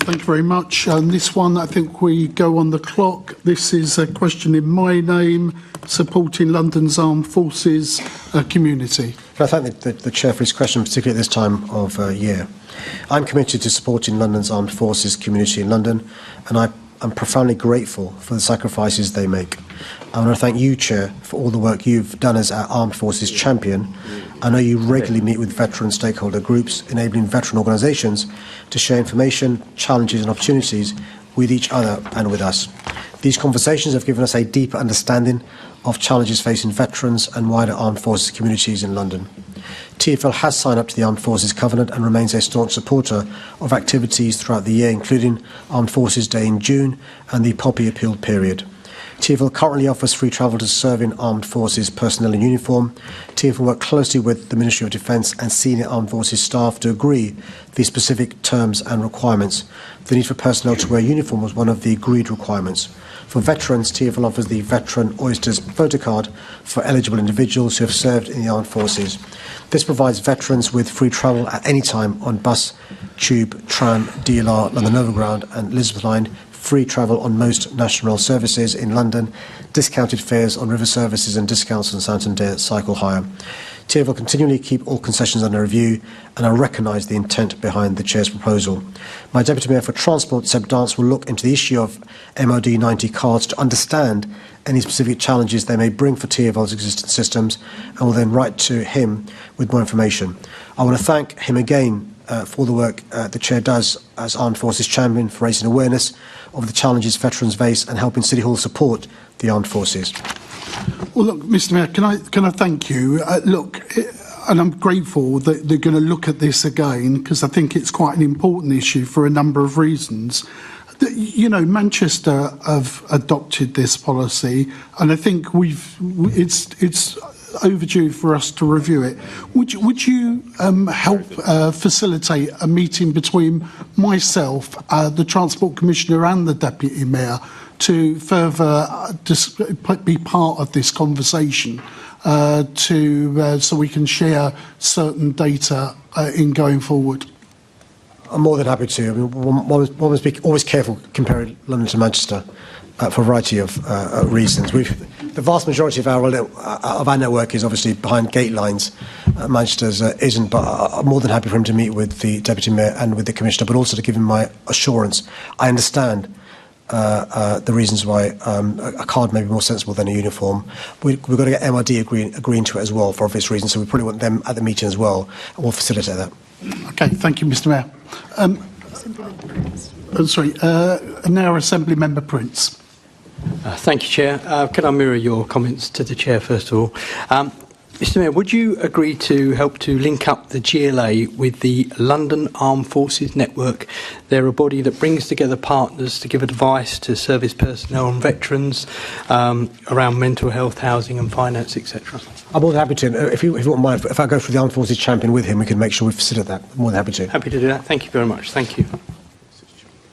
Thank you very much. This one, I think we go on the clock. This is a question in my name, supporting London's armed forces community. Can I thank the Chair for his question, particularly at this time of year. I'm committed to supporting London's armed forces community in London, and I'm profoundly grateful for the sacrifices they make. I want to thank you, Chair, for all the work you've done as our Armed Forces champion. I know you regularly meet with veteran stakeholder groups, enabling veteran organisations to share information, challenges and opportunities with each other and with us. These conversations have given us a deeper understanding of challenges facing veterans and wider armed forces communities in London. TfL has signed up to the Armed Forces Covenant and remains a staunch supporter of activities throughout the year, including Armed Forces Day in June and the Poppy Appeal period. TfL currently offers free travel to serving armed forces personnel in uniform. TfL work closely with the Ministry of Defence and senior armed forces staff to agree the specific terms and requirements. The need for personnel to wear uniform was one of the agreed requirements. For veterans, TfL offers the Veteran Oysters photo card for eligible individuals who have served in the armed forces. This provides veterans with free travel at any time on bus, tube, tram, DLR, London Overground and Elizabeth Line, free travel on most national rail services in London, discounted fares on river services and discounts on Santander cycle hire. TfL continually keep all concessions under review, and I recognise the intent behind the Chair's proposal. My Deputy Mayor for Transport, Seb Dance, will look into the issue of MOD 90 cards to understand any specific challenges they may bring for TfL's existing systems, and will then write to him with more information. I want to thank him again for the work the Chair does as Armed Forces champion for raising awareness of the challenges veterans face and helping City Hall support the armed forces. Well, look, Mr. Mayor, can I thank you? And I'm grateful that they're going to look at this again, because I think it's quite an important issue for a number of reasons. You know, Manchester have adopted this policy, and I think it's overdue for us to review it. Would you help facilitate a meeting between myself, the Transport Commissioner and the Deputy Mayor to further be part of this conversation so we can share certain data in going forward? I'm more than happy to. I mean, one must be always careful comparing London to Manchester for a variety of reasons. The vast majority of our network is obviously behind gate lines. Manchester's isn't, but I'm more than happy for him to meet with the Deputy Mayor and with the Commissioner, but also to give him my assurance. I understand the reasons why a card may be more sensible than a uniform. We've got to get MRD agreeing to it as well for obvious reasons, so we probably want them at the meeting as well, and we'll facilitate that. Okay, thank you, Mr. Mayor. Now Assembly Member Prince. Thank you, Chair. Can I mirror your comments to the Chair, first of all? Mr. Mayor, would you agree to help to link up the GLA with the London Armed Forces Network? They're a body that brings together partners to give advice to service personnel and veterans around mental health, housing and finance, etc. I'm more than happy to. If you wouldn't mind, if I go through the Armed Forces champion with him, we can make sure we facilitate that. I'm more than happy to. Happy to do that. Thank you very much. Thank you.